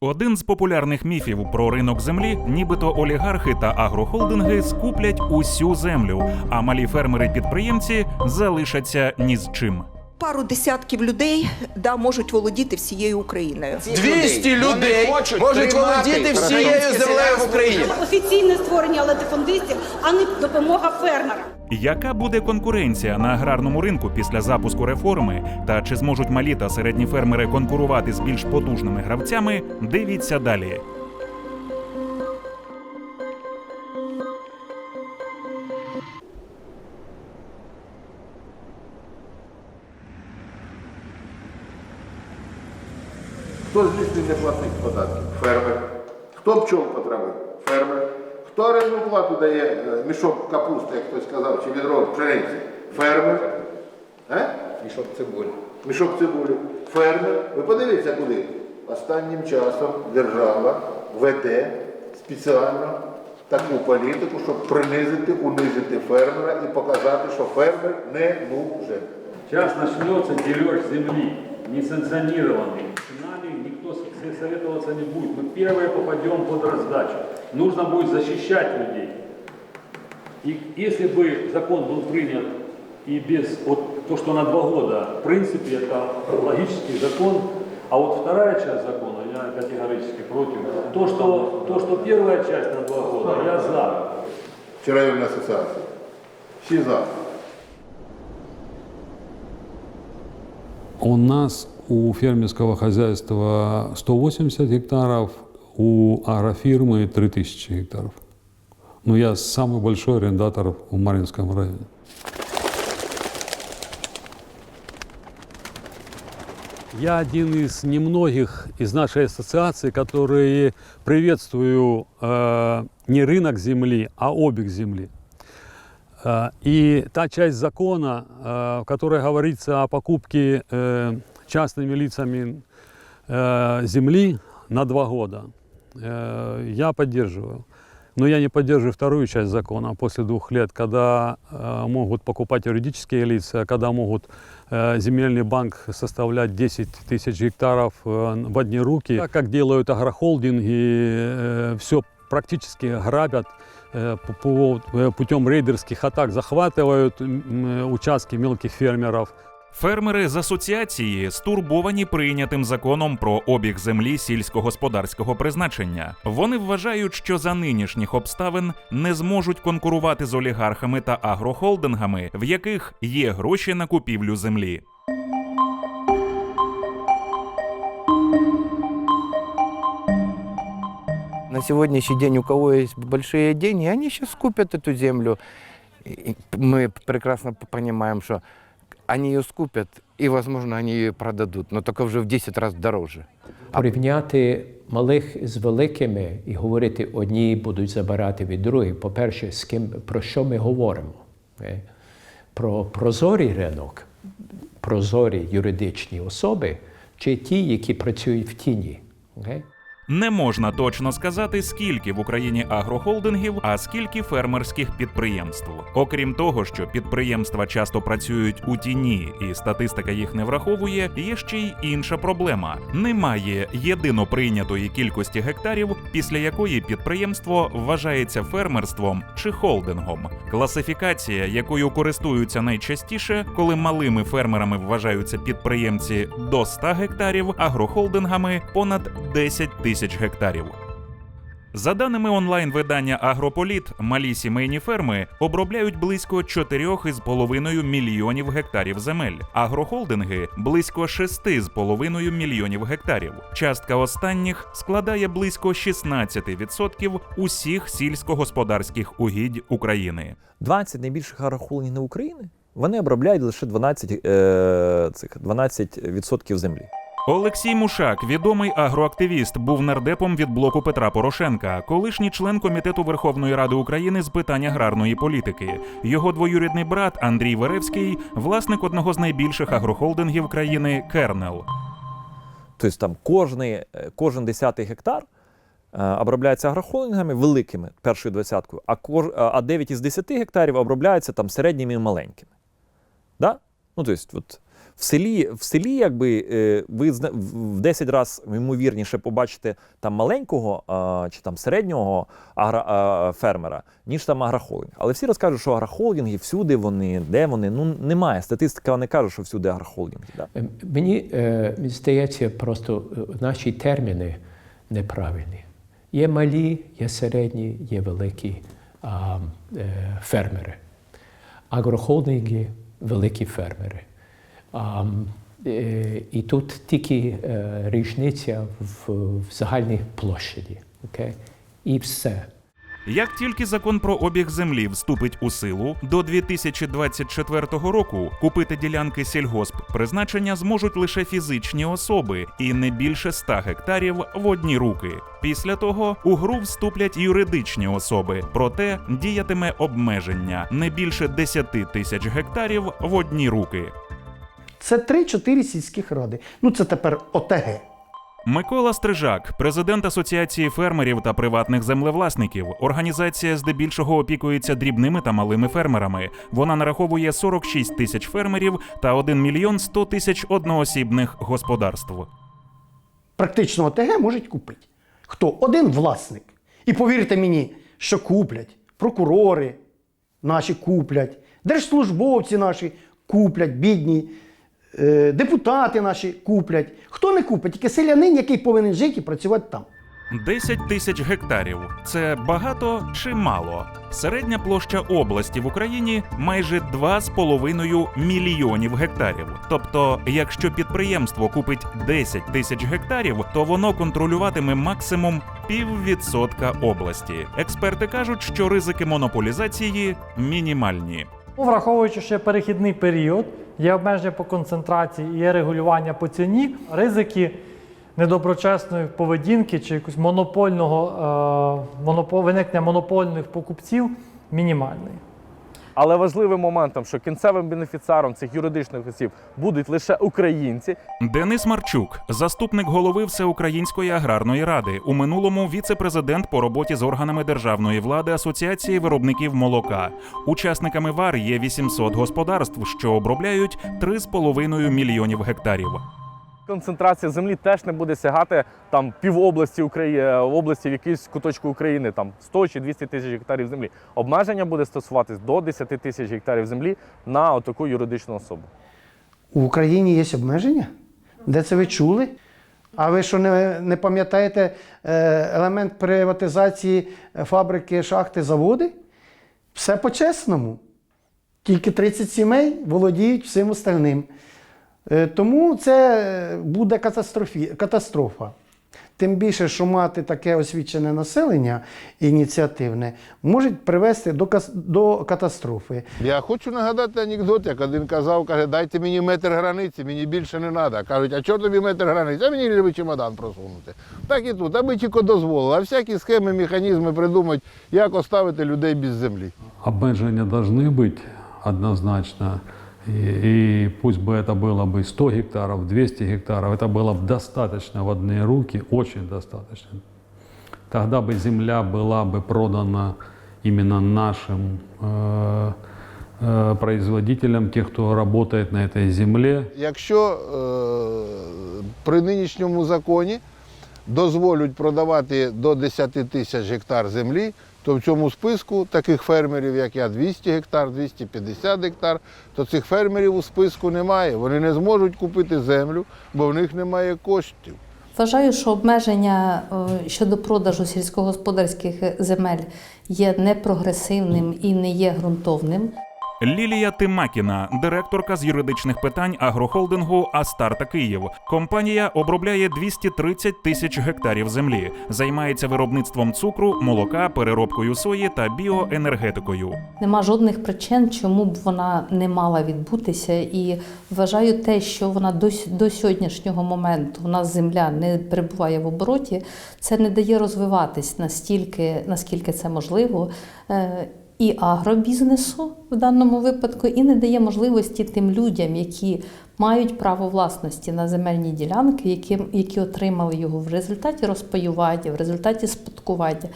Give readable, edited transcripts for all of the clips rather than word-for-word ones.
Один з популярних міфів про ринок землі, нібито олігархи та агрохолдинги скуплять усю землю, а малі фермери-підприємці залишаться ні з чим. Пару десятків людей можуть володіти всією Україною. 200 людей можуть володіти всією землею в Україні. Офіційне створення латифундистів, а не допомога фермерам. Яка буде конкуренція на аграрному ринку після запуску реформи? Та чи зможуть малі та середні фермери конкурувати з більш потужними гравцями? Дивіться далі. Хто здійснює неплатних податків? Фермер. Хто пчол потравив? Фермер. Хто орендну плату дає мішок капусти, як хтось сказав, чи відро пшениці? Фермер. Мішок цибулі. Мішок цибулі. Фермер. Ви подивіться куди. Останнім часом держава веде спеціально таку політику, щоб принизити, унизити фермера і показати, що фермер не нужен. Сейчас начнется дележ земли, несанкционированный. С нами никто советоваться не будет. Мы первые попадем под раздачу. Нужно будет защищать людей. И если бы закон был принят и без то, что на 2 года, в принципе, это логический закон. А вот вторая часть закона, я категорически против. То, что первая часть на 2 года, я за. Вчора районна асоціація. Всі за. У нас у фермерского хозяйства 180 гектаров, у агрофирмы 3000 гектаров. Но я самый большой арендатор в Марьинском районе. Я один из немногих из нашей ассоциации, которые приветствую не рынок земли, а обег земли. И та часть закона, в которой говорится о покупке частными лицами земли на 2 года, я поддерживаю. Но я не поддерживаю вторую часть закона после 2 лет, когда могут покупать юридические лица, когда могут земельный банк составлять 10 тысяч гектаров в одни руки. Так как делают агрохолдинги, все практически грабят, путем рейдерских атак захватывают участки мелких фермеров. Фермери з асоціації стурбовані прийнятим законом про обіг землі сільськогосподарського призначення. Вони вважають, що за нинішніх обставин не зможуть конкурувати з олігархами та агрохолдингами, в яких є гроші на купівлю землі. На сегодняшний день, у кого есть большие деньги, они сейчас купят эту землю. И мы прекрасно понимаем, что они ее скупят, и, возможно, они ее продадут, но только вже в 10 разів дороже. Порівняти малих з великими і говорити, одні будуть забирати від других. По-перше, про що ми говоримо? Про прозорий ринок, прозорі юридичні особи, чи ті, які працюють в тіні. Не можна точно сказати, скільки в Україні агрохолдингів, а скільки фермерських підприємств. Окрім того, що підприємства часто працюють у тіні і статистика їх не враховує, є ще й інша проблема. Немає єдино прийнятої кількості гектарів, після якої підприємство вважається фермерством чи холдингом. Класифікація, якою користуються найчастіше, коли малими фермерами вважаються підприємці до 100 гектарів, агрохолдингами понад 10 тисяч гектарів. За даними онлайн-видання «Агрополіт», малі сімейні ферми обробляють близько 4,5 мільйонів гектарів земель, агрохолдинги – близько 6,5 мільйонів гектарів. Частка останніх складає близько 16% усіх сільськогосподарських угідь України. 20 найбільших агрохолдингів України, вони обробляють лише 12% землі. Олексій Мушак, відомий агроактивіст, був нардепом від блоку Петра Порошенка, колишній член Комітету Верховної Ради України з питань аграрної політики. Його двоюрідний брат Андрій Веревський – власник одного з найбільших агрохолдингів країни «Кернел». Тобто там кожен 10-й гектар обробляється агрохолдингами великими, першою двадцяткою, а 9 із 10 гектарів обробляються там середніми і маленькими. Да? Ну, тобто, В селі якби, ви в 10 разів ймовірніше побачите там маленького чи там середнього фермера, ніж там агрохолдинг. Але всі розкажуть, що агрохолдинги всюди вони, де вони. Ну, немає. Статистика не каже, що всюди агрохолдинги. Да? Мені здається, просто наші терміни неправильні. Є малі, є середні, є великі фермери. Агрохолдинги – великі фермери. І тут тільки різниця в загальній площаді. Okay? І все. Як тільки закон про обіг землі вступить у силу, до 2024 року купити ділянки сільгосппризначення зможуть лише фізичні особи і не більше 100 гектарів в одні руки. Після того у гру вступлять юридичні особи, проте діятиме обмеження не більше 10 тисяч гектарів в одні руки. Це 3-4 сільських ради. Ну це тепер ОТГ. Микола Стрижак, президент Асоціації фермерів та приватних землевласників. Організація здебільшого опікується дрібними та малими фермерами. Вона нараховує 46 тисяч фермерів та 1 мільйон 100 тисяч одноосібних господарств. Практично ОТГ можуть купити. Хто? Один власник. І повірте мені, що куплять. Прокурори наші куплять, держслужбовці наші куплять, бідні. Депутати наші куплять. Хто не купить? Тільки селянин, який повинен жити і працювати там. 10 тисяч гектарів – це багато чи мало? Середня площа області в Україні – майже 2,5 мільйонів гектарів. Тобто, якщо підприємство купить 10 тисяч гектарів, то воно контролюватиме максимум 0,5% області. Експерти кажуть, що ризики монополізації мінімальні. Враховуючи, що є перехідний період, є обмеження по концентрації, є регулювання по ціні, ризики недоброчесної поведінки чи якогось виникнення монопольних покупців мінімальний. Але важливим моментом, що кінцевим бенефіціаром цих юридичних осіб будуть лише українці. Денис Марчук, заступник голови Всеукраїнської аграрної ради, у минулому віце-президент по роботі з органами державної влади Асоціації виробників молока. Учасниками ВАР є 800 господарств, що обробляють 3,5 мільйонів гектарів. Концентрація землі теж не буде сягати там півобласті області в якійсь куточку України, там 100 чи 200 тисяч гектарів землі. Обмеження буде стосуватись до 10 тисяч гектарів землі на отаку юридичну особу. У Україні є обмеження? Де це ви чули? А ви що не пам'ятаєте елемент приватизації фабрики, шахти, заводи? Все по-чесному. Тільки 30 сімей володіють всім остальним. Тому це буде катастрофа. Тим більше, що мати таке освічене населення ініціативне може привести до катастрофи. Я хочу нагадати анекдот, як один казав, каже, дайте мені метр границі, мені більше не треба. Кажуть, а чого тобі метр границі? А мені треба чемодан просунути. Так і тут, аби тільки дозволили. А всякі схеми, механізми придумають, як оставити людей без землі. Обмеження повинні бути однозначно. И пусть бы это было бы 100 гектаров, 200 гектаров, это было бы достаточно в одни руки, очень достаточно. Тогда бы земля была бы продана именно нашим производителям, тех, кто работает на этой земле. Якщо при нинішньому законі дозволять продавати до 10 тисяч гектар землі, то в цьому списку таких фермерів, як я, 200 гектар, 250 гектар, то цих фермерів у списку немає. Вони не зможуть купити землю, бо в них немає коштів. Вважаю, що обмеження щодо продажу сільськогосподарських земель є непрогресивним і не є ґрунтовним. Лілія Тимакіна, директорка з юридичних питань агрохолдингу «Астарта Київ». Компанія обробляє 230 тисяч гектарів землі, займається виробництвом цукру, молока, переробкою сої та біоенергетикою. Нема жодних причин, чому б вона не мала відбутися, і вважаю те, що вона до сьогоднішнього моменту у нас земля не перебуває в обороті, це не дає розвиватись настільки, наскільки це можливо, і агробізнесу в даному випадку, і не дає можливості тим людям, які мають право власності на земельні ділянки, які отримали його в результаті розпаювання, в результаті спадкування,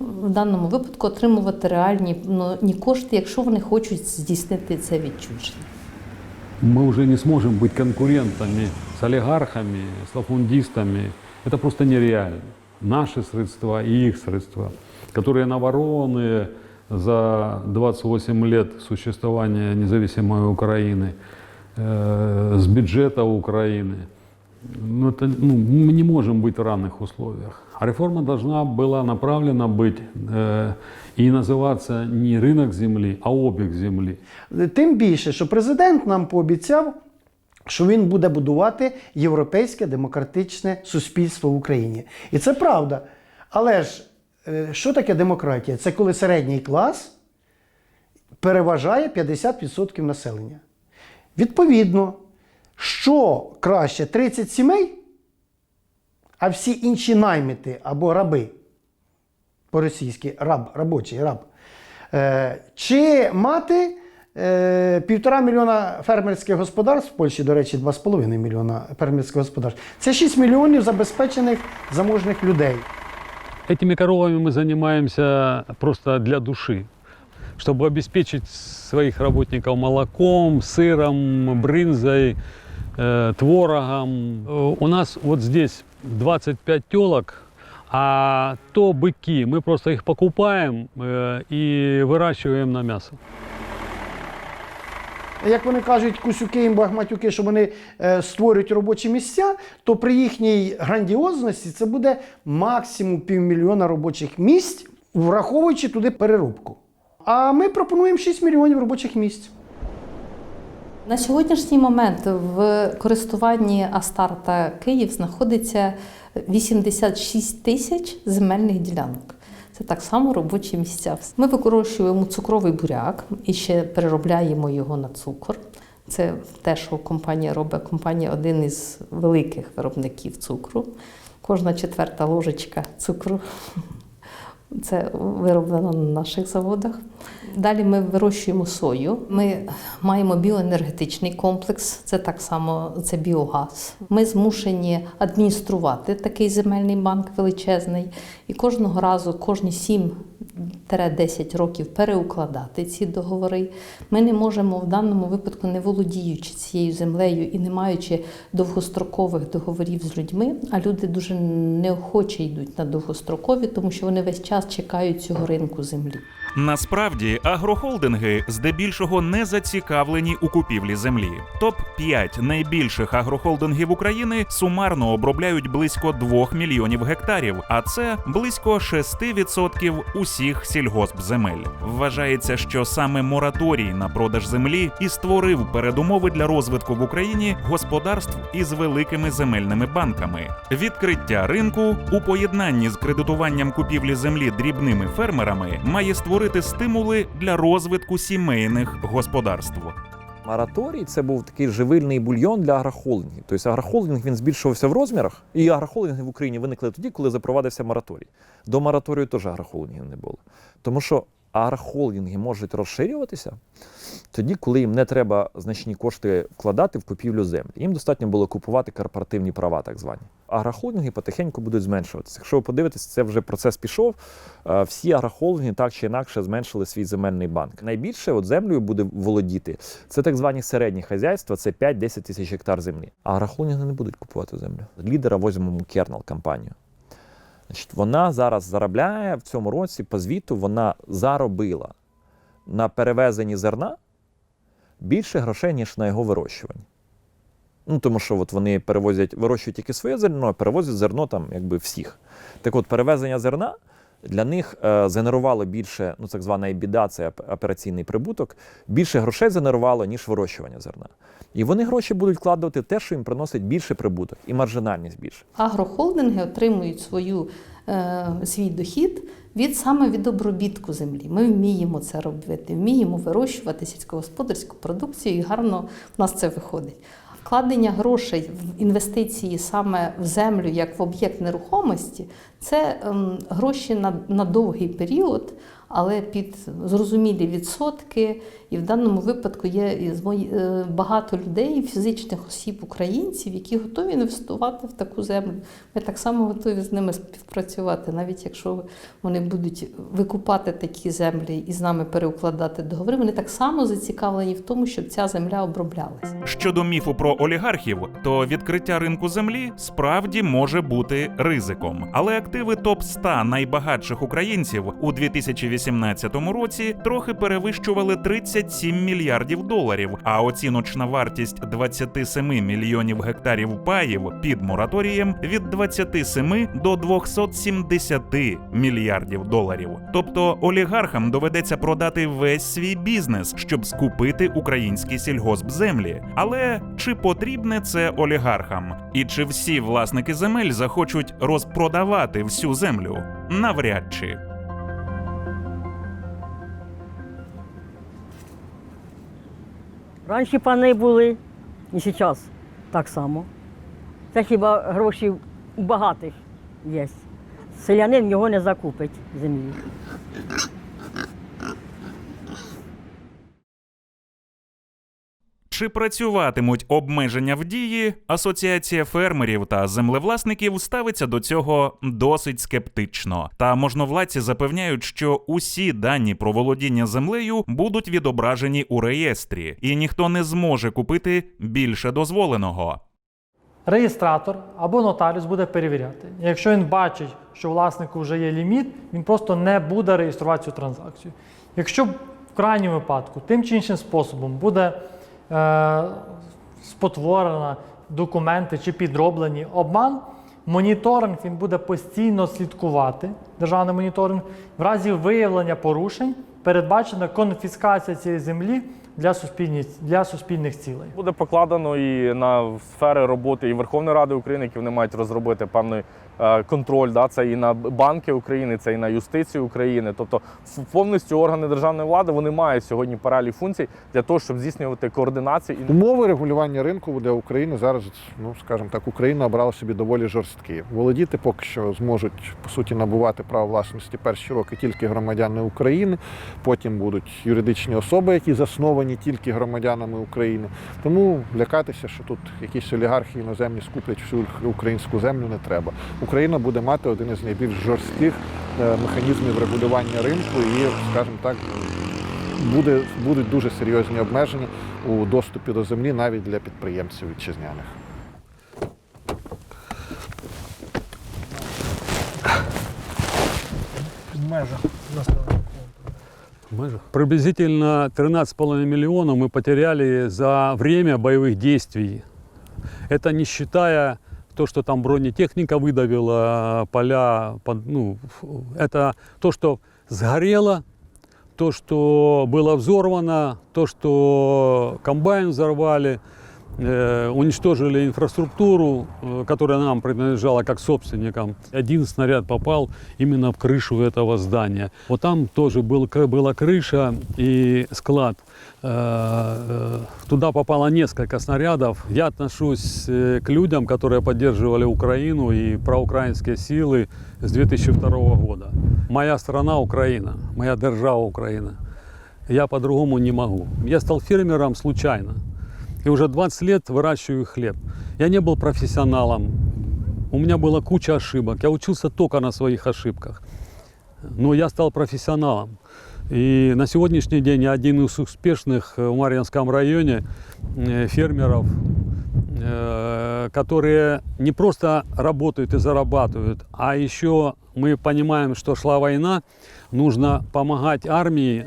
в даному випадку отримувати реальні кошти, якщо вони хочуть здійснити це відчуження. мы уже не сможем быть конкурентами с олигархами, с латифундистами. Это просто нереально. Наши средства и их средства, которые наворованы за 28 лет существования независимой Украины, с бюджета Украины, мы не можем быть в равных условиях. А реформа должна была направлена быть и називатися не ринок землі, а обіг землі. Тим більше, що президент нам пообіцяв, що він буде будувати європейське демократичне суспільство в Україні. І це правда. Але ж, що таке демократія? Це коли середній клас переважає 50% населення. Відповідно, що краще 30 сімей, а всі інші наймити або раби, по-російськи робочий раб, чи мати 1,5 мільйона фермерських господарств, в Польщі, до речі, 2,5 мільйона фермерських господарств. Це 6 мільйонів забезпечених заможних людей. Этими коровами мы занимаемся просто для души, чтобы обеспечить своих работников молоком, сыром, брынзой, творогом. У нас вот здесь 25 телок, а то быки. Мы просто их покупаем и выращиваем на мясо. Як вони кажуть, кусюки і багматюки, що вони створюють робочі місця, то при їхній грандіозності це буде максимум 500 000 робочих місць, враховуючи туди переробку. А ми пропонуємо 6 мільйонів робочих місць. На сьогоднішній момент в користуванні Астарта Київ знаходиться 86 тисяч земельних ділянок. Це так само робочі місця. Ми вирощуємо цукровий буряк і ще переробляємо його на цукор. Це те, що компанія робить. Компанія – один із великих виробників цукру. Кожна 4-та ложечка цукру – це вироблено на наших заводах. Далі ми вирощуємо сою. Ми маємо біоенергетичний комплекс, це так само це біогаз. Ми змушені адмініструвати такий земельний банк величезний і кожного разу, кожні 7-10 років переукладати ці договори. Ми не можемо в даному випадку, не володіючи цією землею і не маючи довгострокових договорів з людьми, а люди дуже неохоче йдуть на довгострокові, тому що вони весь час чекають цього ринку землі. Насправді, агрохолдинги здебільшого не зацікавлені у купівлі землі. Топ-5 найбільших агрохолдингів України сумарно обробляють близько 2 мільйонів гектарів, а це близько 6% усіх сільгоспземель. Вважається, що саме мораторій на продаж землі і створив передумови для розвитку в Україні господарств із великими земельними банками. Відкриття ринку у поєднанні з кредитуванням купівлі землі дрібними фермерами має створити стимули для розвитку сімейних господарств. Мораторій – це був такий живильний бульйон для агрохолдингів. Тобто агрохолдинг він збільшувався в розмірах, і агрохолдинги в Україні виникли тоді, коли запровадився мораторій. До мораторію теж агрохолдингів не було. Тому що агрохолдинги можуть розширюватися тоді, коли їм не треба значні кошти вкладати в купівлю землі. Їм достатньо було купувати корпоративні права, так звані. Агрохолдинги потихеньку будуть зменшуватися. Якщо ви подивитесь, це вже процес пішов. Всі агрохолдинги так чи інакше зменшили свій земельний банк. Найбільше землею буде володіти це так звані середні хазяйства, це 5-10 тисяч гектар землі. А агрохолдинги не будуть купувати землю. Лідера візьмемо Кернел компанію. Значить, вона зараз заробляє в цьому році, по звіту, вона заробила на перевезенні зерна більше грошей, ніж на його вирощуванні. Тому що вони вирощують тільки своє зерно, а перевозять зерно там всіх. Так от, перевезення зерна для них згенерувало більше, так звана EBITDA, це операційний прибуток, більше грошей згенерувало, ніж вирощування зерна. І вони гроші будуть вкладати в те, що їм приносить більше прибуток і маржинальність більше. Агрохолдинги отримують свій дохід саме від обробітку землі. Ми вміємо це робити, вміємо вирощувати сільськогосподарську продукцію і гарно в нас це виходить. Вкладення грошей в інвестиції саме в землю, як в об'єкт нерухомості, це гроші на довгий період, але під зрозумілі відсотки. І в даному випадку є багато людей, фізичних осіб, українців, які готові інвестувати в таку землю. Ми так само готові з ними співпрацювати, навіть якщо вони будуть викупати такі землі і з нами переукладати договори, вони так само зацікавлені в тому, щоб ця земля оброблялась. Щодо міфу про олігархів, то відкриття ринку землі справді може бути ризиком. Але активи топ-100 найбагатших українців у 2018 році трохи перевищували 37 мільярдів доларів, а оціночна вартість 27 мільйонів гектарів паїв під мораторієм від 27 до 270 мільярдів доларів. Тобто олігархам доведеться продати весь свій бізнес, щоб скупити українські сільгоспземлі. Але чи потрібне це олігархам? І чи всі власники земель захочуть розпродавати всю землю? Навряд чи. Раніше пани були, і зараз так само. Це хіба гроші у багатих є. Селянин його не закупить землі. Чи працюватимуть обмеження в дії? Асоціація фермерів та землевласників ставиться до цього досить скептично. Та можновладці запевняють, що усі дані про володіння землею будуть відображені у реєстрі, і ніхто не зможе купити більше дозволеного. Реєстратор або нотаріус буде перевіряти. Якщо він бачить, що у власнику вже є ліміт, він просто не буде реєструвати цю транзакцію. Якщо в крайньому випадку тим чи іншим способом буде спотворено документи чи підроблені обман, моніторинг він буде постійно слідкувати, державний моніторинг. В разі виявлення порушень передбачена конфіскація цієї землі для суспільних цілей. Буде покладено і на сфери роботи і Верховної Ради України, які вони мають розробити певний контроль. Да? Це і на банки України, це і на юстицію України. Тобто повністю органи державної влади вони мають сьогодні перелік функцій для того, щоб здійснювати координацію. Умови регулювання ринку для України зараз, скажімо так, Україна обрала собі доволі жорсткі. Володіти поки що зможуть, по суті, набувати право власності перші роки тільки громадяни України, потім будуть юридичні особи, які засновані тільки громадянами України. Тому лякатися, що тут якісь олігархи іноземні скуплять всю українську землю, не треба. Україна буде мати один із найбільш жорстких механізмів регулювання ринку і, скажімо так, будуть дуже серйозні обмеження у доступі до землі навіть для підприємців вітчизняних. Приблизительно 13,5 миллионов мы потеряли за время боевых действий. Это не считая то, что там бронетехника выдавила поля, это то, что сгорело, то, что было взорвано, то, что комбайн взорвали, уничтожили инфраструктуру, которая нам принадлежала как собственникам. Один снаряд попал именно в крышу этого здания. Вот там тоже была крыша и склад. Туда попало несколько снарядов. Я отношусь к людям, которые поддерживали Украину и проукраинские силы с 2002 года. Моя страна Украина, моя держава Украина. Я по-другому не могу. Я стал фермером случайно. И уже 20 лет выращиваю хлеб. Я не был профессионалом. У меня была куча ошибок. Я учился только на своих ошибках. Но я стал профессионалом. И на сегодняшний день я один из успешных в Марьинском районе фермеров, которые не просто работают и зарабатывают, а еще мы понимаем, что шла война, нужно помогать армии.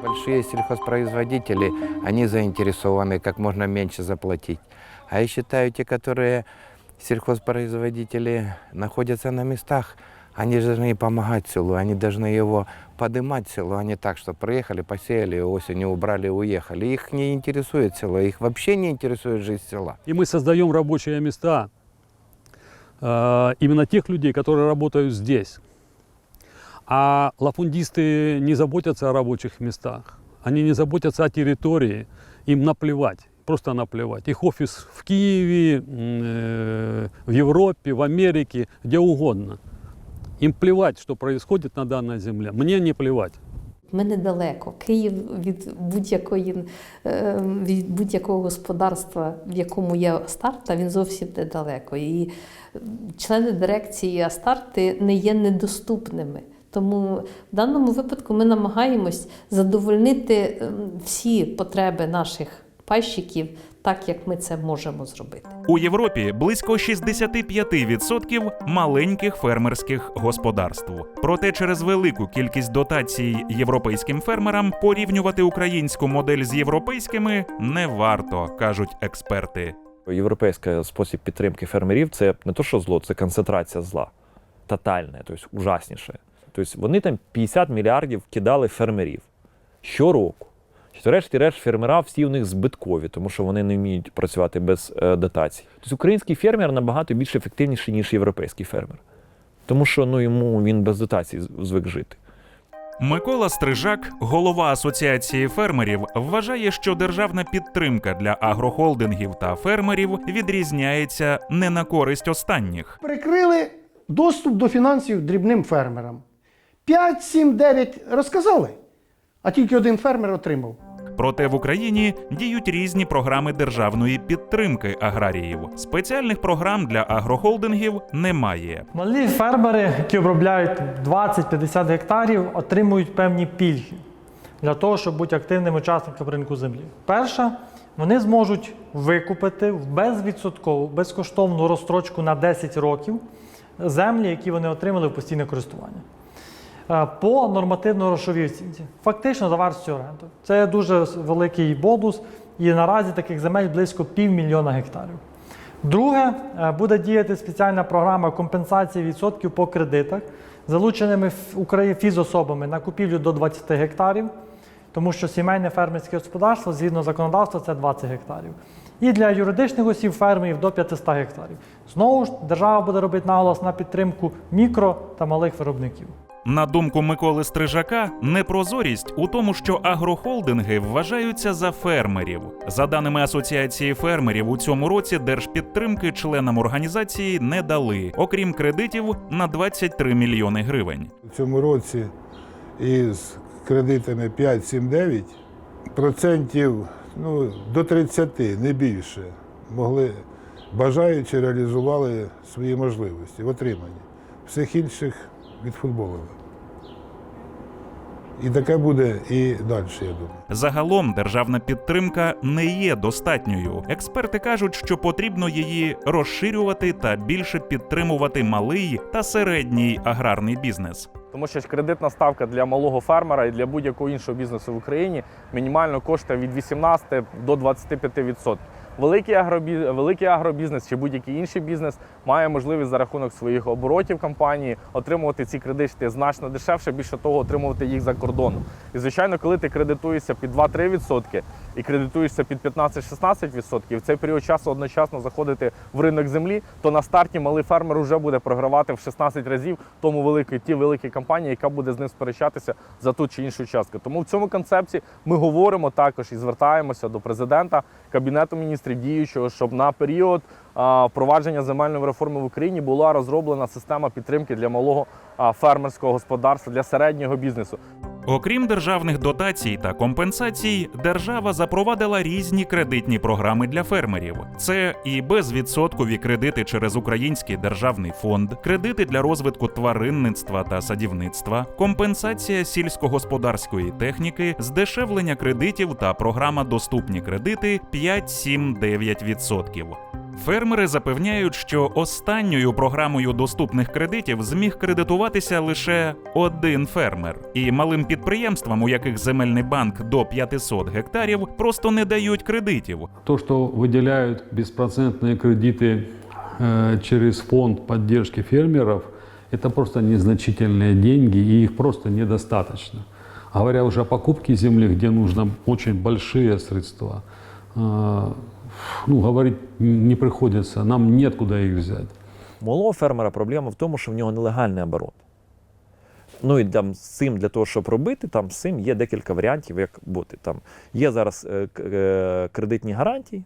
Большие сельхозпроизводители, они заинтересованы как можно меньше заплатить. А я считаю, те, которые сельхозпроизводители находятся на местах, они должны помогать селу, они должны его поднимать селу, а не так, что приехали, посеяли, осенью убрали, уехали. Их не интересует село, их вообще не интересует жизнь села. И мы создаем рабочие места именно тех людей, которые работают здесь. А латифундисты не заботятся о рабочих местах, они не заботятся о территории, им наплевать. просто наплевать. Их офис в Киеве, в Европе, в Америке, где угодно. Им плевать, что происходит на данной земле. Мне не плевать. Ми недалеко. Київ від будь-якого господарства, в якому є Астарта, він зовсім недалеко. І члени дирекції Астарти не є недоступними. Тому в даному випадку ми намагаємось задовольнити всі потреби наших пайщиків так, як ми це можемо зробити. У Європі близько 65% маленьких фермерських господарств. Проте через велику кількість дотацій європейським фермерам порівнювати українську модель з європейськими не варто, кажуть експерти. Європейський спосіб підтримки фермерів – це не то, що зло, це концентрація зла. Тотальне, тобто ужасніше. Тобто вони там 50 мільярдів кидали фермерів щороку. Врешті-решт фермера всі у них збиткові, тому що вони не вміють працювати без дотацій. Тобто український фермер набагато більш ефективніший, ніж європейський фермер. Тому що йому він без дотацій звик жити. Микола Стрижак, голова Асоціації фермерів, вважає, що державна підтримка для агрохолдингів та фермерів відрізняється не на користь останніх. Прикрили доступ до фінансів дрібним фермерам. 5, 7, 9 розказали, а тільки один фермер отримав. Проте в Україні діють різні програми державної підтримки аграріїв. Спеціальних програм для агрохолдингів немає. Малі фермери, які обробляють 20-50 гектарів, отримують певні пільги для того, щоб бути активними учасниками ринку землі. Перше, вони зможуть викупити в безвідсоткову, безкоштовну розстрочку на 10 років землі, які вони отримали в постійне користування. По нормативно-грошовій оцінці. Фактично за вартістю оренди. Це дуже великий бонус, і наразі таких земель близько 500 000 гектарів. Друге, буде діяти спеціальна програма компенсації відсотків по кредитах, залученими фізособами на купівлю до 20 гектарів, тому що сімейне фермерське господарство, згідно законодавства, це 20 гектарів. І для юридичних осіб фермерів до 500 гектарів. Знову ж, держава буде робити наголос на підтримку мікро та малих виробників. На думку Миколи Стрижака, непрозорість у тому, що агрохолдинги вважаються за фермерів. За даними Асоціації фермерів, у цьому році держпідтримки членам організації не дали, окрім кредитів на 23 мільйони гривень. У цьому році із кредитами 5-7-9% до 30, не більше, бажаючи реалізували свої можливості в отриманні. Всіх інших відфутболили. І таке буде і далі, я думаю. Загалом державна підтримка не є достатньою. Експерти кажуть, що потрібно її розширювати та більше підтримувати малий та середній аграрний бізнес. Тому що кредитна ставка для малого фермера і для будь-якого іншого бізнесу в Україні мінімально коштує від 18 до 25%. Великий агробізнес чи будь-який інший бізнес має можливість за рахунок своїх оборотів компанії отримувати ці кредити значно дешевше, більше того, отримувати їх за кордоном. І, звичайно, коли ти кредитуєшся під 2-3% і кредитуєшся під 15-16%, в цей період часу одночасно заходити в ринок землі, то на старті малий фермер вже буде програвати в 16 разів тій великій компанії, яка буде з ним сперечатися за ту чи іншу частку. Тому в цьому концепції ми говоримо також і звертаємося до президента, Кабінету міністрів діючого, щоб на період впровадження земельної реформи в Україні була розроблена система підтримки для малого фермерського господарства, для середнього бізнесу. Окрім державних дотацій та компенсацій, держава запровадила різні кредитні програми для фермерів. Це і безвідсоткові кредити через Український державний фонд, кредити для розвитку тваринництва та садівництва, компенсація сільськогосподарської техніки, здешевлення кредитів та програма «Доступні кредити» 5-7-9%. Фермери запевняють, що останньою програмою доступних кредитів зміг кредитуватися лише один фермер. І малим підприємствам, у яких земельний банк до 500 гектарів, просто не дають кредитів. То, що виділяють безпроцентні кредити через фонд підтримки фермерів, це просто незначительні деньги, і їх просто недостаточно. Говоря вже о покупке землі, де нужно дуже великі средства, говорить не приходится, нам нет куда их взять. У малого фермера проблема в тому, що в нього нелегальний оборот. Ну і там з цим для того, щоб робити, там з цим є декілька варіантів, як бути. Там є зараз кредитні гарантії,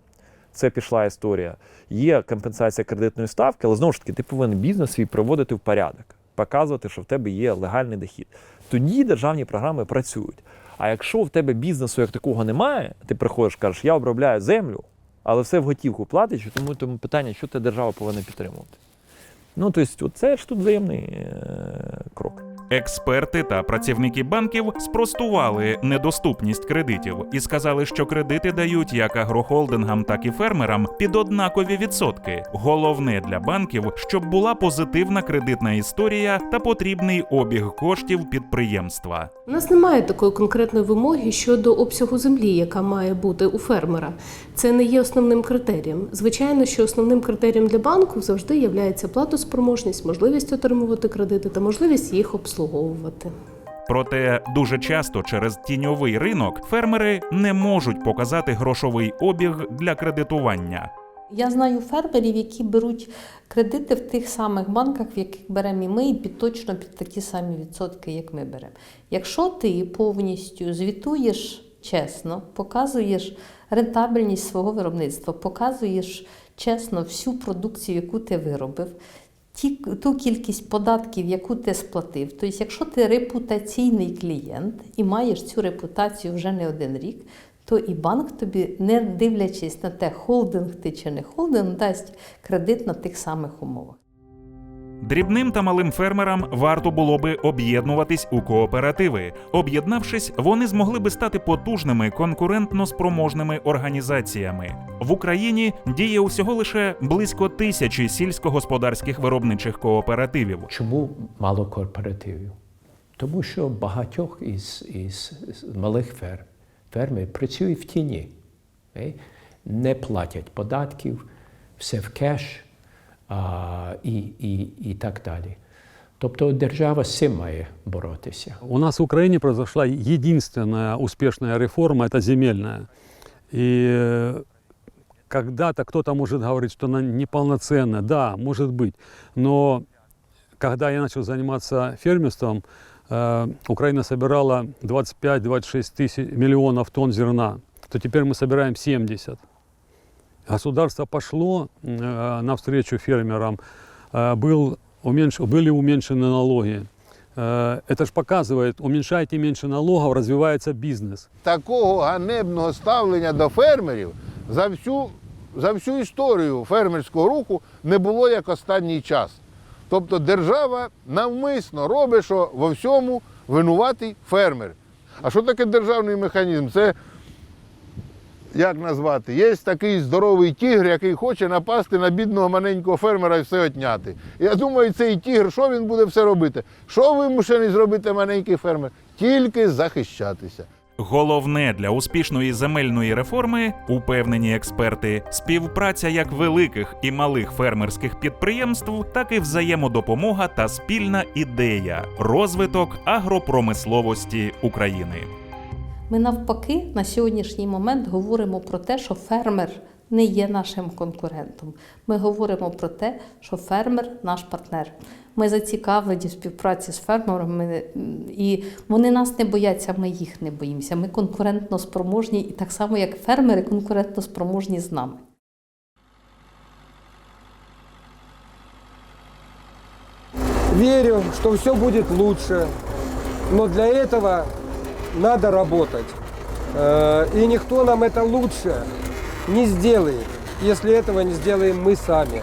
це пішла історія. Є компенсація кредитної ставки, але знову ж таки, ти повинен бізнес свій приводити в порядок, показувати, що в тебе є легальний дохід. Тоді державні програми працюють. А якщо в тебе бізнесу як такого немає, ти приходиш, кажеш, я обробляю землю, але все в готівку платиш, тому питання, що та держава повинна підтримувати. Ну, тобто, це ж тут взаємний крок. Експерти та працівники банків спростували недоступність кредитів і сказали, що кредити дають як агрохолдингам, так і фермерам під однакові відсотки. Головне для банків, щоб була позитивна кредитна історія та потрібний обіг коштів підприємства. У нас немає такої конкретної вимоги щодо обсягу землі, яка має бути у фермера. Це не є основним критерієм. Звичайно, що основним критерієм для банку завжди є платоспроможність, можливість отримувати кредити та можливість їх обслуговувати. Проте дуже часто через тіньовий ринок фермери не можуть показати грошовий обіг для кредитування. Я знаю фермерів, які беруть кредити в тих самих банках, в яких беремо і ми, і точно під такі самі відсотки, як ми беремо. Якщо ти повністю звітуєш чесно, показуєш рентабельність свого виробництва, показуєш чесно всю продукцію, яку ти виробив, ту кількість податків, яку ти сплатив. Тобто, якщо ти репутаційний клієнт і маєш цю репутацію вже не один рік, то і банк тобі, не дивлячись на те, холдинг ти чи не холдинг, дасть кредит на тих самих умовах. Дрібним та малим фермерам варто було би об'єднуватись у кооперативи. Об'єднавшись, вони змогли би стати потужними, конкурентно-спроможними організаціями. В Україні діє усього лише близько 1000 сільськогосподарських виробничих кооперативів. Чому мало кооперативів? Тому що багатьох із малих фермерів працюють в тіні, не платять податків, все в кеш. І так далі. Тобто держава з цим має боротися. У нас в Украине произошла единственная успешная реформа, это земельная. И когда-то кто-то может говорить, что она неполноценная. Да, может быть. Но когда я начал заниматься фермерством, Украина собирала 25-26 миллионов тонн зерна, то теперь мы собираем 70. Государство пошло навстречу фермерам, были уменьшены налоги. Это ж показывает, уменьшайте меньше налогов, развивается бизнес. Такого ганебного ставлення до фермерів за всю історію фермерського руху не було як останній час. Тобто держава навмисно робить, що во всьому винуватий фермер. А що таке державний механізм? Це, як назвати, є такий здоровий тігр, який хоче напасти на бідного маленького фермера і все отняти. Я думаю, цей тігр, що він буде все робити? Що вимушений зробити маленький фермер? Тільки захищатися. Головне для успішної земельної реформи, упевнені експерти, співпраця як великих і малих фермерських підприємств, так і взаємодопомога та спільна ідея – розвиток агропромисловості України. Ми навпаки на сьогоднішній момент говоримо про те, що фермер не є нашим конкурентом. Ми говоримо про те, що фермер – наш партнер. Ми зацікавлені в співпраці з фермерами, і вони нас не бояться, ми їх не боїмося. Ми конкурентно спроможні, і так само, як фермери, конкурентно спроможні з нами. Верю, что все будет лучше, но для этого надо работать. И никто нам это лучше не сделает, если этого не сделаем мы сами.